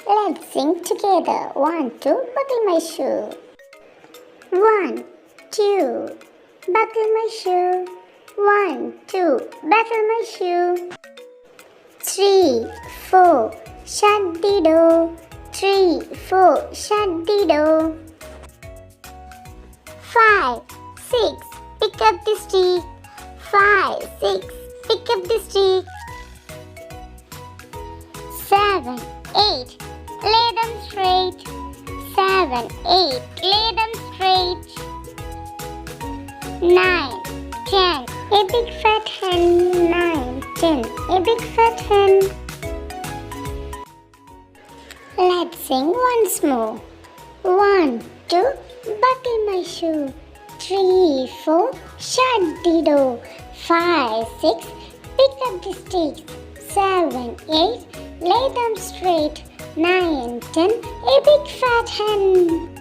Let's sing together. 1, 2, buckle my shoe. 1, 2, buckle my shoe. 1, 2, buckle my shoe. 3, 4, shut the door. 3, 4, shut the door. 5, 6, pick up the stick. 5, 6, pick up the stick. 7, 8, lay them straight. 7, 8, lay them straight. 9, 10, a big fat hen. 9, 10, a big fat hen. Let's sing once more. 1, 2, buckle my shoe. 3, 4, shut the door. 5, 6, pick up the sticks. 7, 8, lay them straight. 9, 10, a big fat hen.